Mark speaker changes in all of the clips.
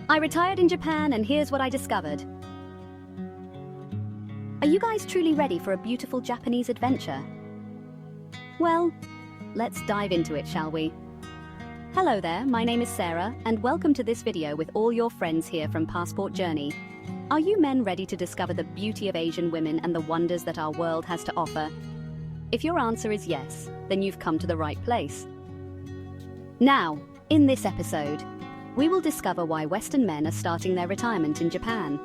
Speaker 1: I retired in Japan and here's what I discovered. Are you guys truly ready for a beautiful Japanese adventure? Well, let's dive into it, shall we? Hello there, my name is Sarah, and welcome to this video with all your friends here from Passport Journey. Are you men ready to discover the beauty of Asian women and the wonders that our world has to offer? If your answer is yes, then you've come to the right place. Now, in this episode, we will discover why Western men are starting their retirement in Japan.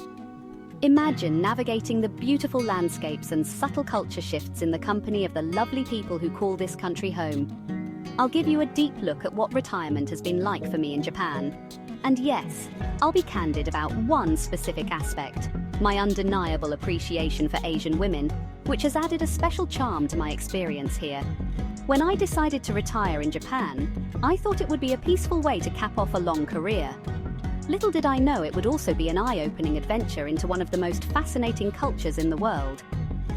Speaker 1: Imagine navigating the beautiful landscapes and subtle culture shifts in the company of the lovely people who call this country home. I'll give you a deep look at what retirement has been like for me in Japan. And yes, I'll be candid about one specific aspect, my undeniable appreciation for Asian women, which has added a special charm to my experience here. When I decided to retire in Japan, I thought it would be a peaceful way to cap off a long career. Little did I know it would also be an eye-opening adventure into one of the most fascinating cultures in the world.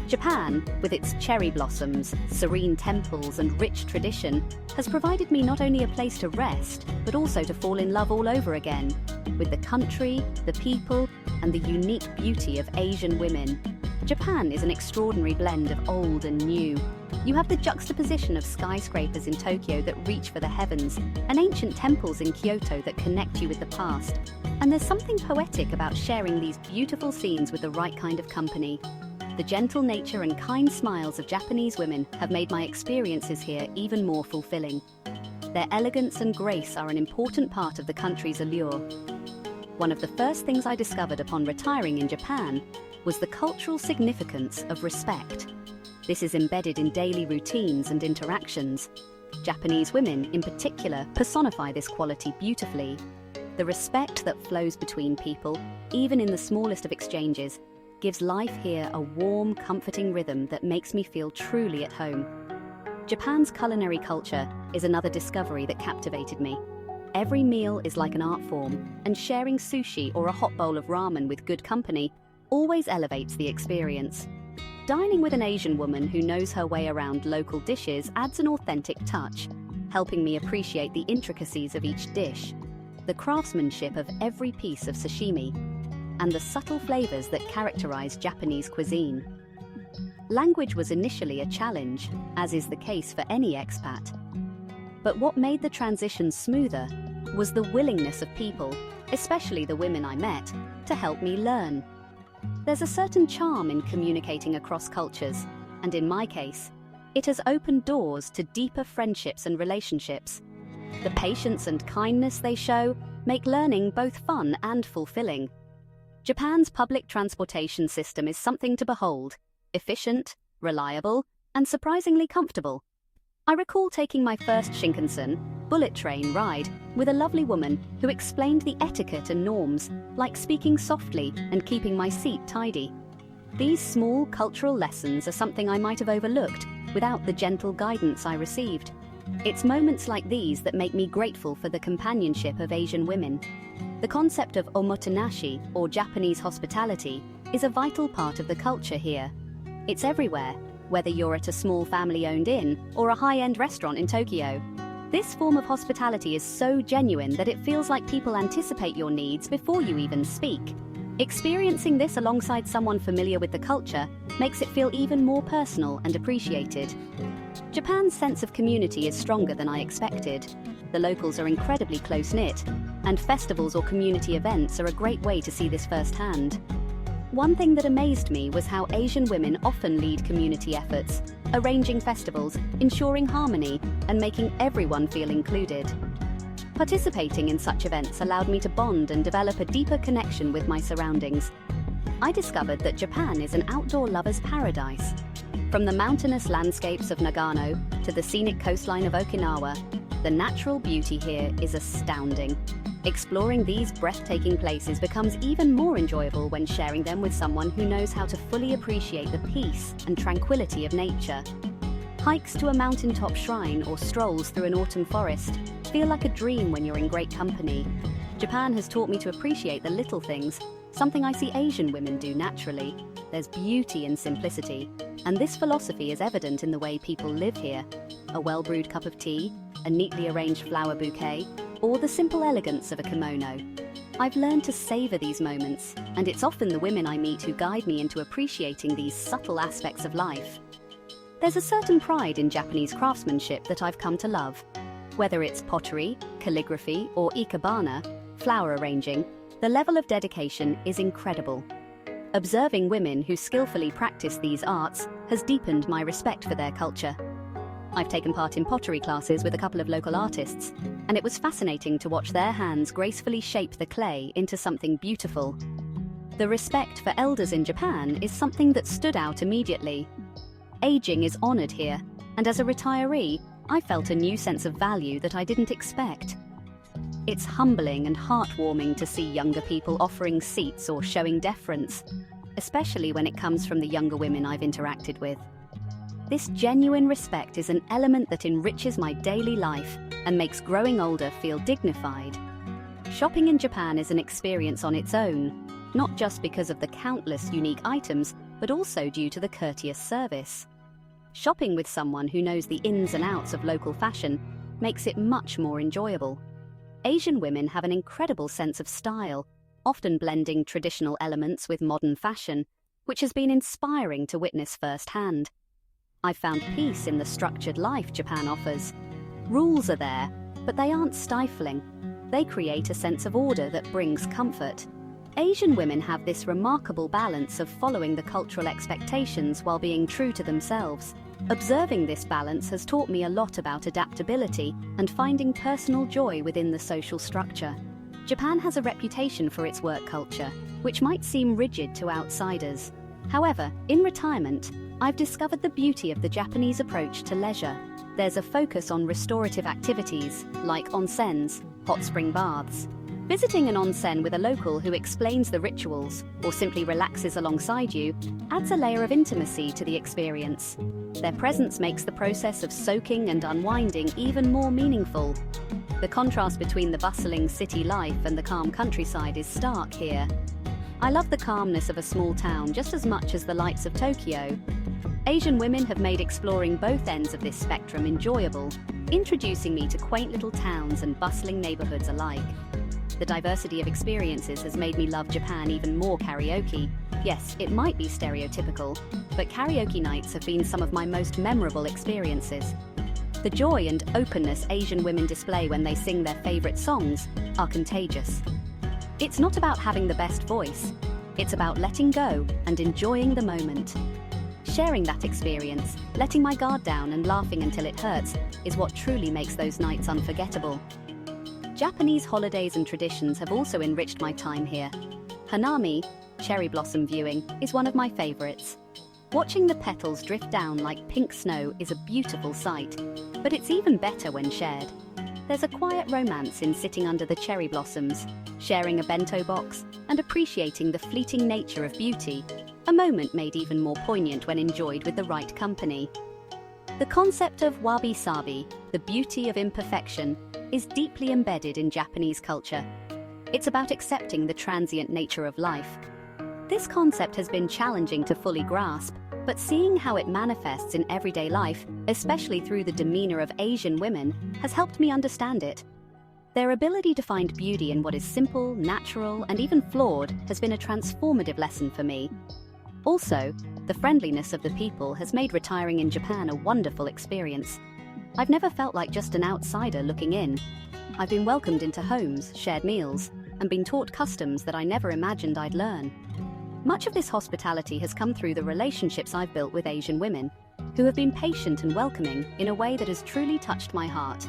Speaker 1: Japan, with its cherry blossoms, serene temples and rich tradition, has provided me not only a place to rest, but also to fall in love all over again, with the country, the people, and the unique beauty of Asian women. Japan is an extraordinary blend of old and new. You have the juxtaposition of skyscrapers in Tokyo that reach for the heavens, and ancient temples in Kyoto that connect you with the past. And there's something poetic about sharing these beautiful scenes with the right kind of company. The gentle nature and kind smiles of Japanese women have made my experiences here even more fulfilling. Their elegance and grace are an important part of the country's allure. One of the first things I discovered upon retiring in Japan was the cultural significance of respect. This is embedded in daily routines and interactions. Japanese women, in particular, personify this quality beautifully. The respect that flows between people, even in the smallest of exchanges, gives life here a warm, comforting rhythm that makes me feel truly at home. Japan's culinary culture is another discovery that captivated me. Every meal is like an art form, and sharing sushi or a hot bowl of ramen with good company always elevates the experience. Dining with an Asian woman who knows her way around local dishes adds an authentic touch, helping me appreciate the intricacies of each dish, the craftsmanship of every piece of sashimi, and the subtle flavors that characterize Japanese cuisine. Language was initially a challenge, as is the case for any expat. But what made the transition smoother was the willingness of people, especially the women I met, to help me learn. There's a certain charm in communicating across cultures, and in my case, it has opened doors to deeper friendships and relationships. The patience and kindness they show make learning both fun and fulfilling. Japan's public transportation system is something to behold: efficient, reliable, and surprisingly comfortable. I recall taking my first Shinkansen, bullet train ride with a lovely woman who explained the etiquette and norms, like speaking softly and keeping my seat tidy. These small cultural lessons are something I might have overlooked without the gentle guidance I received. It's moments like these that make me grateful for the companionship of Asian women. The concept of omotenashi, or Japanese hospitality, is a vital part of the culture here. It's everywhere, whether you're at a small family-owned inn or a high-end restaurant in Tokyo. This form of hospitality is so genuine that it feels like people anticipate your needs before you even speak. Experiencing this alongside someone familiar with the culture makes it feel even more personal and appreciated. Japan's sense of community is stronger than I expected. The locals are incredibly close-knit, and festivals or community events are a great way to see this firsthand. One thing that amazed me was how Asian women often lead community efforts, arranging festivals, ensuring harmony, and making everyone feel included. Participating in such events allowed me to bond and develop a deeper connection with my surroundings. I discovered that Japan is an outdoor lover's paradise. From the mountainous landscapes of Nagano to the scenic coastline of Okinawa, the natural beauty here is astounding. Exploring these breathtaking places becomes even more enjoyable when sharing them with someone who knows how to fully appreciate the peace and tranquility of nature. Hikes to a mountaintop shrine or strolls through an autumn forest feel like a dream when you're in great company. Japan has taught me to appreciate the little things, something I see Asian women do naturally. There's beauty in simplicity, and this philosophy is evident in the way people live here. A well-brewed cup of tea, a neatly arranged flower bouquet, or the simple elegance of a kimono. I've learned to savor these moments, and it's often the women I meet who guide me into appreciating these subtle aspects of life. There's a certain pride in Japanese craftsmanship that I've come to love. Whether it's pottery, calligraphy, or ikebana, flower arranging, the level of dedication is incredible. Observing women who skillfully practice these arts has deepened my respect for their culture. I've taken part in pottery classes with a couple of local artists, and it was fascinating to watch their hands gracefully shape the clay into something beautiful. The respect for elders in Japan is something that stood out immediately. Aging is honored here, and as a retiree, I felt a new sense of value that I didn't expect. It's humbling and heartwarming to see younger people offering seats or showing deference, especially when it comes from the younger women I've interacted with. This genuine respect is an element that enriches my daily life and makes growing older feel dignified. Shopping in Japan is an experience on its own, not just because of the countless unique items, but also due to the courteous service. Shopping with someone who knows the ins and outs of local fashion makes it much more enjoyable. Asian women have an incredible sense of style, often blending traditional elements with modern fashion, which has been inspiring to witness firsthand. I've found peace in the structured life Japan offers. Rules are there, but they aren't stifling. They create a sense of order that brings comfort. Asian women have this remarkable balance of following the cultural expectations while being true to themselves. Observing this balance has taught me a lot about adaptability and finding personal joy within the social structure. Japan has a reputation for its work culture, which might seem rigid to outsiders. However, in retirement, I've discovered the beauty of the Japanese approach to leisure. There's a focus on restorative activities, like onsens, hot spring baths. Visiting an onsen with a local who explains the rituals, or simply relaxes alongside you, adds a layer of intimacy to the experience. Their presence makes the process of soaking and unwinding even more meaningful. The contrast between the bustling city life and the calm countryside is stark here. I love the calmness of a small town just as much as the lights of Tokyo. Asian women have made exploring both ends of this spectrum enjoyable, introducing me to quaint little towns and bustling neighborhoods alike. The diversity of experiences has made me love Japan even more. Karaoke. Yes, it might be stereotypical, but karaoke nights have been some of my most memorable experiences. The joy and openness Asian women display when they sing their favorite songs are contagious. It's not about having the best voice, it's about letting go and enjoying the moment. Sharing that experience, letting my guard down and laughing until it hurts is what truly makes those nights unforgettable. Japanese holidays and traditions have also enriched my time here. Hanami, cherry blossom viewing, is one of my favorites. Watching the petals drift down like pink snow is a beautiful sight, but it's even better when shared. There's a quiet romance in sitting under the cherry blossoms, sharing a bento box, and appreciating the fleeting nature of beauty, a moment made even more poignant when enjoyed with the right company. The concept of wabi-sabi, the beauty of imperfection, is deeply embedded in Japanese culture. It's about accepting the transient nature of life. This concept has been challenging to fully grasp, but seeing how it manifests in everyday life, especially through the demeanor of Asian women, has helped me understand it. Their ability to find beauty in what is simple, natural, and even flawed has been a transformative lesson for me. Also, the friendliness of the people has made retiring in Japan a wonderful experience. I've never felt like just an outsider looking in. I've been welcomed into homes, shared meals, and been taught customs that I never imagined I'd learn. Much of this hospitality has come through the relationships I've built with Asian women, who have been patient and welcoming in a way that has truly touched my heart.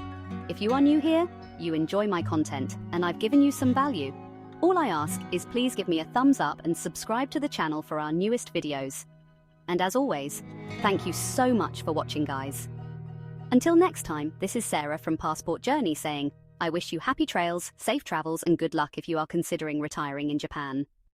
Speaker 1: If you are new here, you enjoy my content, and I've given you some value. All I ask is please give me a thumbs up and subscribe to the channel for our newest videos. And as always, thank you so much for watching, guys. Until next time, this is Sarah from Passport Journey saying, I wish you happy trails, safe travels, and good luck if you are considering retiring in Japan.